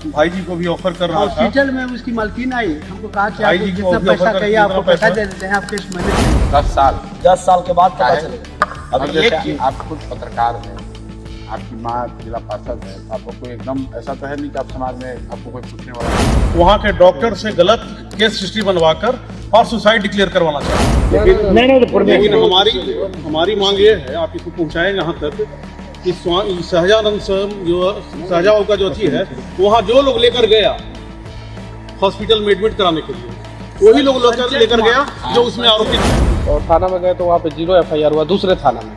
भाई जी को भी ऑफर कर रहा था। हॉस्पिटल में उसकी मालकिन आई, हमको कहा कि भाई आप जी को जितना भी पैसा ऑफर चाहिए आपको पैसा दे देते हैं, आप केस मैनेज 10 साल के बाद पता चलेगा। अब अब जैसे आप खुद पत्रकार हैं, आपकी माँ जिला पार्षद है, आपको कोई एकदम ऐसा तो है नहीं कि आप समाज में आपको कोई पूछने वाला नहीं। वहाँ के डॉक्टर से गलत केस हिस्ट्री बनवाकर और सुसाइड डिक्लेयर करवाना चाहते हैं। लेकिन हमारी मांग ये है, आप इसको पहुँचाएं यहाँ तक कि सहजानंद जो सहजाबाबू का जो थी है, वहाँ जो लोग लेकर गया हॉस्पिटल में एडमिट कराने के लिए, वही लोग लेकर गया जो उसमें आरोपित है। और थाना में गए तो वहाँ पे 0 FIR हुआ दूसरे थाना में,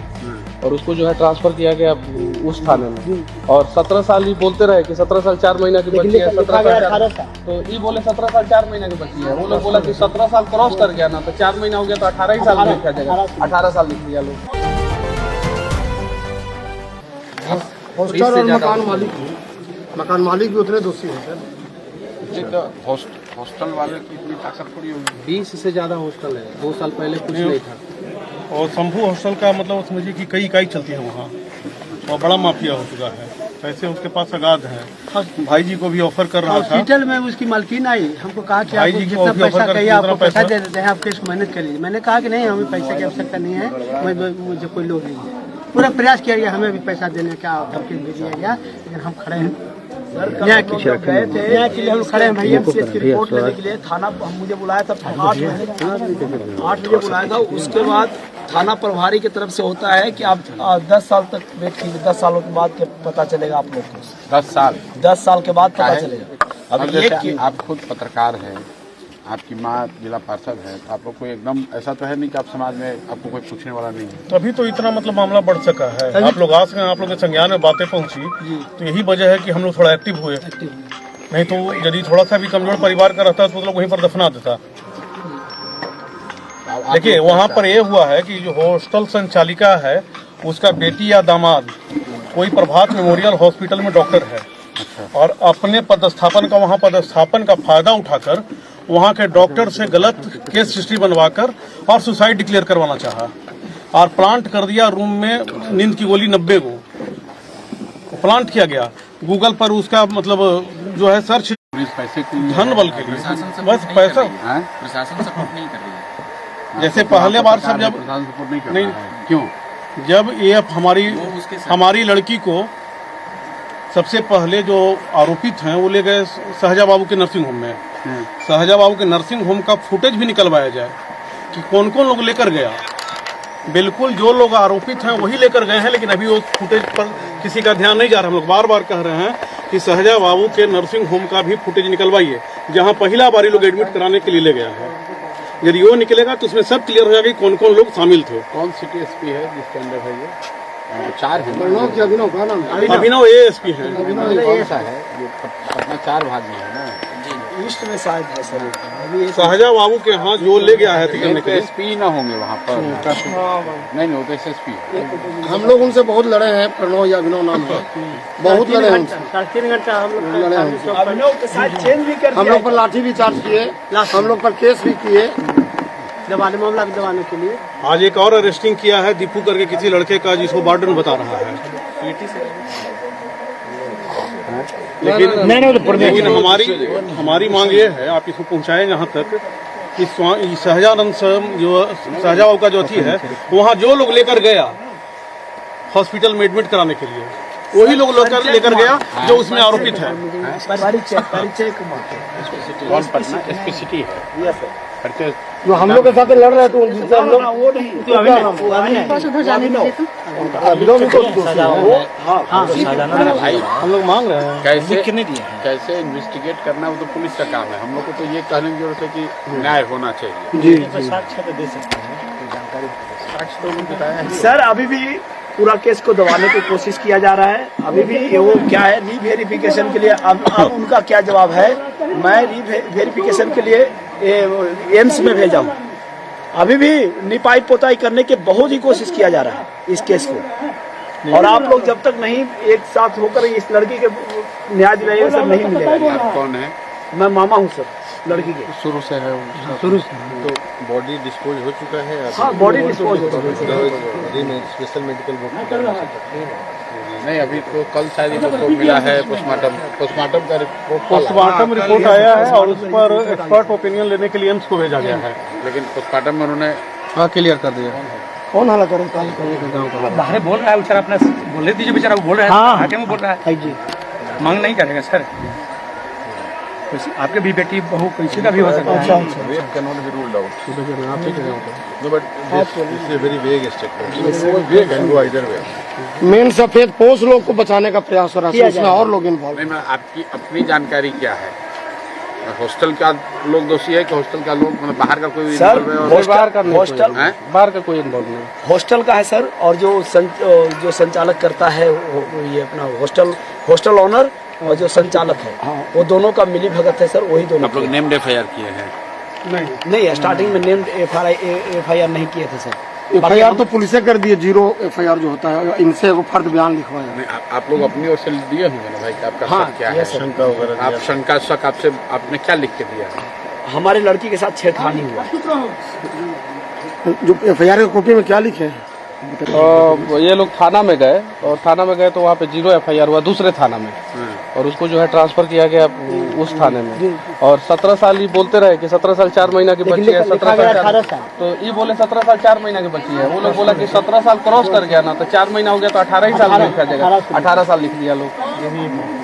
और उसको जो है ट्रांसफर किया गया उस थाने में। और 17 साल ही बोलते रहे कि 17 साल 4 महीना की बच्ची है, 17 साल 4, तो ये बोले 17 साल 4 महीना की बच्ची है। वो लोग बोला कि 17 साल क्रॉस कर गया ना, तो 4 महीना हो गया तो 18 ही साल लिखा जाएगा, 18 साल लिख दिया लोग। हॉस्टल और मकान मालिक भी उतने दोषी हैं सर। हॉस्टल वाले की इतनी ताकत थोड़ी होगी। 20 से ज्यादा हॉस्टल है, 2 साल पहले कुछ नहीं था। और शंभू हॉस्टल का मतलब समझिए कि कई इकाई चलती है वहाँ, और बड़ा माफिया हो चुका है, पैसे उसके पास अगाध है। भाई जी को भी ऑफर कर रहा था। हॉस्पिटल में उसकी मालकिन आई, हमको कहा कि भाई आप जी को जितना भी पैसा ऑफर चाहिए कर आपको पैसा दे देते हैं, आप केस मैनेज कर लीजिए। मैंने कहा कि नहीं, हमें पैसे की आवश्यकता नहीं है, मुझे कोई लोग नहीं है। पूरा प्रयास किया गया, हमें भी पैसा देने का धमकी भी दिया गया, लेकिन हम खड़े हैं न्याय के लिए हम खड़े हैं भैया। की रिपोर्ट लेने के लिए थाना मुझे बुलाया था 8 बजे बुलाया था। उसके बाद थाना प्रभारी की तरफ से होता है कि आप 10 साल तक वेट कीजिए, 10 सालों के बाद पता चलेगा आप लोग को। 10 साल के बाद पता चलेगा। अब जैसे आप खुद पत्रकार हैं, आपकी माँ जिला पार्षद है, तो आपको कोई एकदम ऐसा तो है नहीं कि आप समाज में आपको कोई पूछने वाला नहीं है। तभी तो इतना मतलब मामला बढ़ सका है। आप लोग आज आप लोग के संज्ञान में बातें पहुंची, तो यही वजह है कि हम लोग थोड़ा एक्टिव हुए। नहीं तो यदि थोड़ा सा भी कमजोर परिवार का रहता तो लोग वहीं पर दफना देता। देखिए वहाँ पर यह हुआ है कि जो हॉस्टल संचालिका है, उसका बेटी या दामाद कोई प्रभात मेमोरियल हॉस्पिटल में डॉक्टर है, और अपने पदस्थापन का वहाँ पदस्थापन का फायदा उठाकर वहाँ के डॉक्टर से गलत केस हिस्ट्री बनवाकर और सुसाइड डिक्लेयर करवाना चाहा, और प्लांट कर दिया रूम में नींद की गोली 90 को प्लांट किया गया। गूगल पर उसका मतलब जो है सर्च पैसे धन बल के लिए, बस पैसा प्रशासन सपोर्ट नहीं कर रही है। जैसे पहले बार सब जब सपोर्ट नहीं कर नहीं, रहा है। क्यों? जब ये हमारी लड़की को सबसे पहले जो आरोपित हैं वो ले गए सहजाबाबू के नर्सिंग होम में। सहजाबाबू के नर्सिंग होम का फुटेज भी निकलवाया जाए कि कौन कौन लोग लेकर गया। बिल्कुल जो लोग आरोपित हैं वही लेकर गए हैं, लेकिन अभी वो फुटेज पर किसी का ध्यान नहीं जा रहा। हम लोग बार बार कह रहे हैं कि सहजाबाबू के नर्सिंग होम का भी फुटेज निकलवाइए, जहाँ पहला बार लोग एडमिट कराने के लिए ले गया है। यदि वो निकलेगा तो उसमें सब क्लियर हो जाएगा कि कौन कौन लोग शामिल थे। कौन सिटी एसपी है जिसके अंदर है ये? 4 है। अभिनव ASP है। कौन सा है? ये पटना 4 भाग में है ना, ईस्ट में शायद है सर। सहजाबाबू के यहाँ जो ले गया है करने के लिए एसपी ना होंगे वहाँ पर। नहीं वो तो SSP है। हम लोग उनसे बहुत लड़े हैं, प्रणव या अभिनव नाम है, बहुत लड़े हैं उनसे। 3 घंटा हम लोग लड़े हैं। अभिनव के साथ चेंज भी कर हम लोग पर लाठी भी चार्ज किए, हम लोग पर केस भी किए दबाने, मामला भी दबाने के लिए। आज एक और अरेस्टिंग किया है दीपू करके किसी लड़के का, जिसको वार्डन बता रहा है। लेकिन हमारी मांग ये है, आप इसको पहुंचाएं यहाँ तक कि सहजानंद जो सहजाबाबू का जो थी है, वहाँ जो लोग लेकर गया हॉस्पिटल में एडमिट कराने के लिए, वही लोग लेकर गया जो उसमें आरोपित है। कौन पटना SP सिटी है? जो हम लोग के साथ लड़ रहे थे उनसे हम लोग हम लोग मांग रहे हैं कैसे इन्वेस्टिगेट करना, वो तो पुलिस का काम है। हम लोग को तो ये कहने की जरूरत है कि न्याय होना चाहिए। जी सर अभी भी पूरा केस को दबाने की कोशिश किया जा रहा है। अभी भी वो क्या है, रीवेरिफिकेशन के लिए अब उनका क्या जवाब है? मैं रीवेरिफिकेशन के लिए एम्स में भेजा हूँ। अभी भी निपाई पोताई करने की बहुत ही कोशिश किया जा रहा है इस केस को, और आप लोग जब तक नहीं एक साथ होकर इस लड़की के न्याय दिलाइएगा सर, नहीं मिलेगा। आप कौन है? मैं मामा हूँ सर। लड़की के? शुरू से है शुरू से तो बॉडी डिस्पोज हो चुका है? हाँ, बॉडी डिस्पोज हो चुकी है। स्पेशल मेडिकल नहीं, अभी तो कल शायद इसको मिला है पोस्टमार्टम का रिपोर्ट। पोस्टमार्टम रिपोर्ट आया है और उस पर एक्सपर्ट ओपिनियन लेने के लिए एम्स को भेजा गया है। लेकिन पोस्टमार्टम में उन्होंने क्लियर कर दिया। कौन हाला करे बाहर बोल रहा है बेचारा, अपना बोलने दीजिए, बेचारा वो बोल रहा है। हाँ। आगे में बोल रहा है जी मांग नहीं करेगा सर। आपके भी बेटी बहू किसी का भी हो सकता है। Rape can not be ruled out. No but this is a very vague statement. Vague can go either way. मेन सफेद पोष लोग को बचाने का प्रयास हो रहा है, उसमें और लोग इन्वॉल्व। नहीं, मैं आपकी अपनी जानकारी क्या है? हॉस्टल का लोग दोषी है कि हॉस्टल का लोग, मतलब बाहर का कोई सर, involve है? और बाहर का नहीं, हॉस्टल बाहर का कोई इन्वॉल्व नहीं। हॉस्टल का है सर, और जो संचालक करता है ये अपना हॉस्टल ओनर और जो संचालक है, वो दोनों का मिली भगत है सर। वही दोनों आप लोग नेम्ड एफआईआर किए हैं? नहीं, स्टार्टिंग में नेम्ड एफआईआर नहीं किए थे सर। FIR तो पुलिस से कर दिए, 0 FIR जो होता है, इनसे वो फर्द बयान लिखवाया। नहीं, आप लोग अपनी ओर से दिए होंगे ना भाई कि आपका हाँ, शक क्या है? शंका वगैरह आप शंका शक आपसे आपने क्या लिख के दिया है? हमारे लड़की के साथ छेड़खानी हुआ। जो FIR की कॉपी में क्या लिखे हैं? ये लोग थाना में गए और थाना में गए तो वहाँ पे 0 FIR हुआ दूसरे थाना में, और उसको जो है ट्रांसफर किया गया उस थाने में। और 17 साल ये बोलते रहे कि 17 साल 4 महीना की बच्ची है, 17 साल 18 साल। तो ये बोले 17 साल 4 महीना की बच्ची है। वो लोग बोला कि 17 साल क्रॉस कर गया ना, तो 4 महीना हो गया तो 18 ही साल लिखा जाएगा। 18 साल लिख दिया लोग।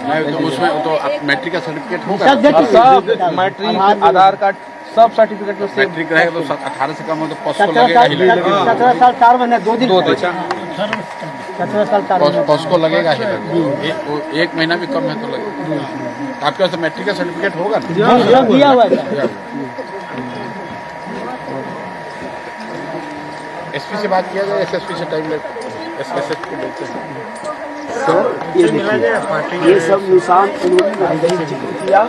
नहीं, तो उसमें तो आप मैट्रिक का सर्टिफिकेट होगा? सब मैट्रिक, आधार कार्ड, सब सर्टिफिकेट में सेम। मैट्रिक रहेगा तो 18 से कम हो तो पॉस्को लगेगा ही लगेगा। 17 साल 4 महीने 2 दिन 17 साल 4 महीने पॉस्को लगेगा ही लगेगा। एक महीना भी कम है तो लगेगा। आपके पास मैट्रिक का सर्टिफिकेट होगा ना? दिया हुआ है। एसपी से बात किया जाए, एसएसपी से टाइम एसएसपी बोलते हैं। ये देखिए, ये सब निशान उन्होंने जिक्र किया।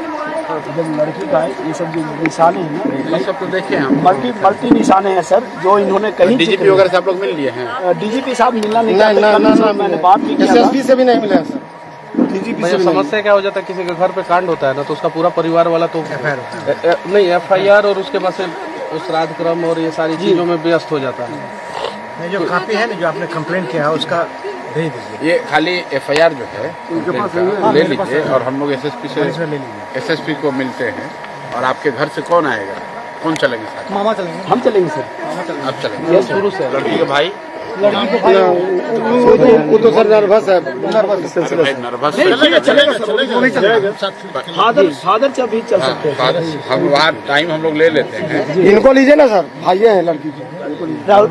जब लड़की का है, ये सब जो निशाने हैं ना, ये सब तो देखे हम। मल्टी निशाने हैं सर, जो इन्होंने कहीं डीजीपी वगैरह से आप लोग मिल लिए हैं? डीजीपी साहब मिलना नहीं ना, चाहते। मैंने बात भी किया था। SSP से भी नहीं मिला है सर। DGP से भी नहीं। समस्या क्या हो जाता है, किसी के घर पे कांड होता है ना, तो उसका पूरा परिवार वाला तो नहीं FIR और उसके बाद से उस श्राद्ध क्रम और ये सारी चीजों में व्यस्त हो जाता है। जो कापी है ना, जो आपने कंप्लेंट किया है उसका भेज दीजिए। ये खाली एफआईआर जो है ले लीजिए और हम लोग एसएसपी को मिलते हैं। और आपके घर से कौन आएगा, कौन चलेंगे साथ? मामा चलेंगे। हम चलेंगे सर। आप चलेंगे? शुरू से लड़की के भाई? वो तो सर नर्वस है। नर्वस फादर जब भी चल सकते हैं। हम वहाँ टाइम हम लोग ले लेते हैं। इनको लीजिए ना सर, भाइये हैं लड़की के। राहुल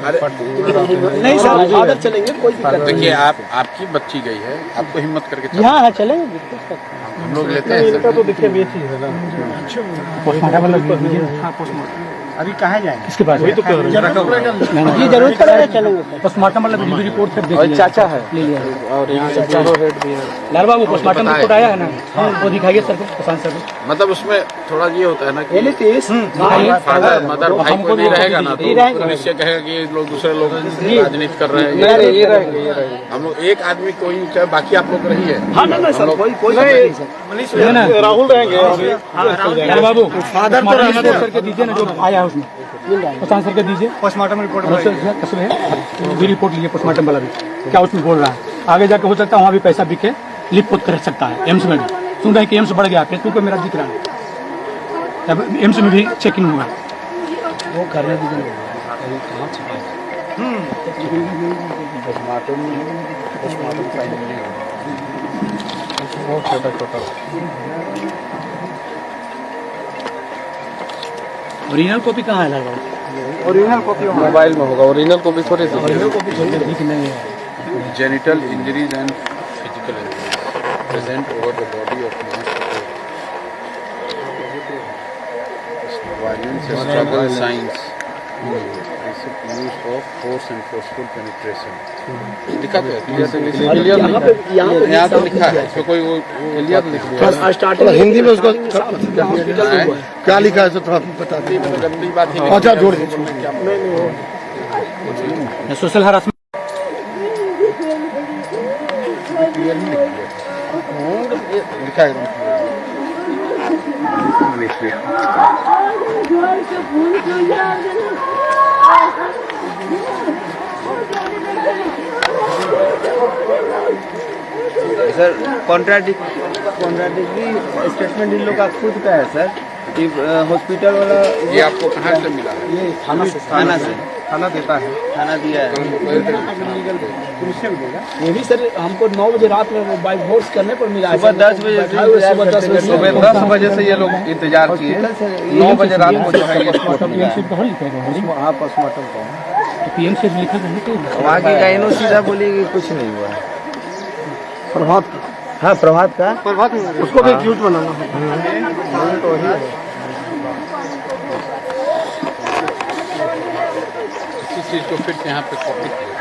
नहीं सर, फादर चलेंगे, कोई दिक्कत नहीं। देखिए, आपकी बच्ची गई है, आपको हिम्मत करके चलना। यहाँ चलेंगे। हम लोग लेते हैं सर। तो देखिए ये चीज है ना, अभी कहाँ जाएंगे? इसके पास वही तो कह रहे हैं। ये जरूर करेंगे, चलेंगे। पोस्टमार्टम मतलब रिपोर्ट फिर देख और चाचा है और यहाँ चाचा हेड भी है। लाल बाबू पोस्टमार्टम रिपोर्ट आया है ना, वो दिखाइए सर को, प्रशांत सर को। मतलब उसमें थोड़ा ये होता है ना कि दिखाइए। फादर मदर भाई को नहीं रहेगा ना, तो निश्चय कहेगा कि ये लोग दूसरे लोग राजनीति कर रहे हैं। ये रहेंगे। हम लोग एक आदमी कोई चाहे बाकी आप लोग रहिए। हाँ नहीं सर, कोई राहुल रहेंगे अभी। लाल बाबू फादर तो रहना सर के दीजिए ना, जो आया है उसमें प्रशांत सर के दीजिए। पोस्टमार्टम रिपोर्ट कसम है, भी रिपोर्ट लीजिए पोस्टमार्टम वाला भी, क्या उसमें बोल रहा है। आगे जाके हो सकता है वहाँ भी पैसा बिके, लिप पोत कर सकता है। एम्स में भी सुन रहे हैं कि एम्स बढ़ गया, फेसबुक पे मेरा दिख रहा है। अब एम्स में भी चेकिंग हुआ, वो करने दीजिए। बहुत छोटा ओरिजिनल कॉपी कहाँ है लगा? ओरिजिनल कॉपी मोबाइल में होगा, ओरिजिनल कॉपी थोड़ी सी। दिख नहीं है। Genital injuries and physical injuries present over the body of mass violence, struggle, signs, use of force and forceful penetration. लिखा तो है यहाँ तो लिखा है, इसमें कोई वो क्लियर लिख दिया। स्टार्टिंग हिंदी में उसको क्या लिखा है थोड़ा बता दीजिए। गंदी बात ही अच्छा जोड़ दीजिए। सोशल हरासमेंट लिखा है एकदम। सर कॉन्ट्राडिक्टरी स्टेटमेंट इन लोग का खुद का है सर कि हॉस्पिटल वाला ये आपको कहाँ से मिला है? ये थाना देता है, थाना दिया है। ये भी सर हमको 9 बजे रात में बाइक फोर्स करने पर मिला है। सुबह 10 बजे सुबह 10 बजे से ये लोग इंतजार किए, 9 बजे रात को जो है ये हाँ पोस्टमार्टम का पीएमसी लिखा रहने के वहाँ की गाइनो सीधा बोली कि कुछ नहीं हुआ। प्रभात हाँ प्रभात का उसको भी क्यूट बनाना है। इसी चीज को फिर से यहाँ पे कॉपी किया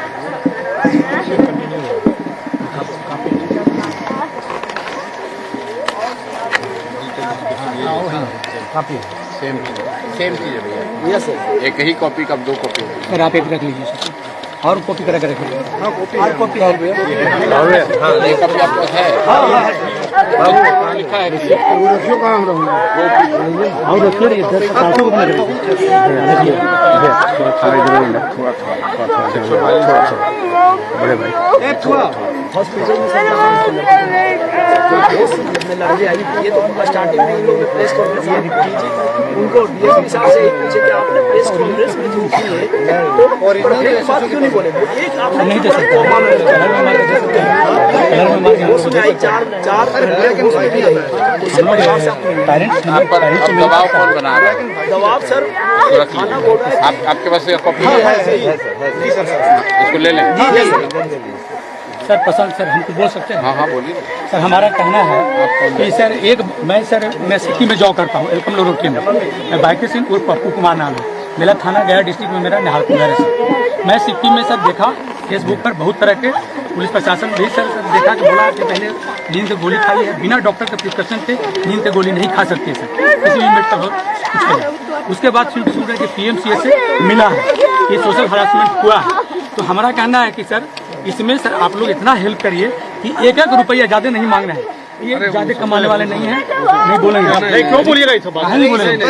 सेम चीज है भैया। एक ही कॉपी का 2 कॉपी सर आप एक रख लीजिए सर और कॉपी करा कर रखिए। ये कॉपी आपके पास है? लिखा है रखियो कहाँ हम रहूँगा और रखिए बड़े भाई हॉस्पिटल में लड़ाई आई। ये तो स्टार्टिंग में इन लोगों ने प्रेस कॉन्फ्रेंस में उनको डीएसपी साहब से पूछे कि आपने प्रेस कॉन्फ्रेंस में जो की है तो एक बात क्यों नहीं बोले? एक आपने नहीं दे सकते उसमें आई 4 उसमें भी आई। आप पर अब दबाव कौन बना रहा है? दबाव सर थाना बोल रहा है। आपके पास ये कॉपी है? इसको ले लें। सर पसंद सर हमको बोल सकते हैं? हाँ हाँ बोलिए। सर हमारा कहना है कि सर मैं सिक्किम में जॉब करता हूँ एलकम लोरोटी में। मैं बाइक सिंह उर्फ पप्पू कुमार नाम है। मेरा थाना गया डिस्ट्रिक्ट में मेरा निहालपुर है सर। मैं सिक्किम में सर देखा फेसबुक पर बहुत तरह के पुलिस प्रशासन भी सर देखा कि बोला कि पहले नींद से गोली खाई है, बिना डॉक्टर के प्रिस्क्रिप्शन के नींद से गोली नहीं खा सकते सर, किसी भी मेडिकल कुछ करें। उसके बाद सुन रहे कि पीएमसीएच से मिला है, ये सोशल हरासमेंट हुआ है। तो हमारा कहना है कि सर इसमें सर आप लोग इतना हेल्प करिए कि 1-1 रुपया ज़्यादा नहीं मांग रहे हैं। ये ज़्यादा कमाने वाले नहीं हैं, नहीं बोलेंगे। क्यों बोलिएगा? नहीं बोलेंगे।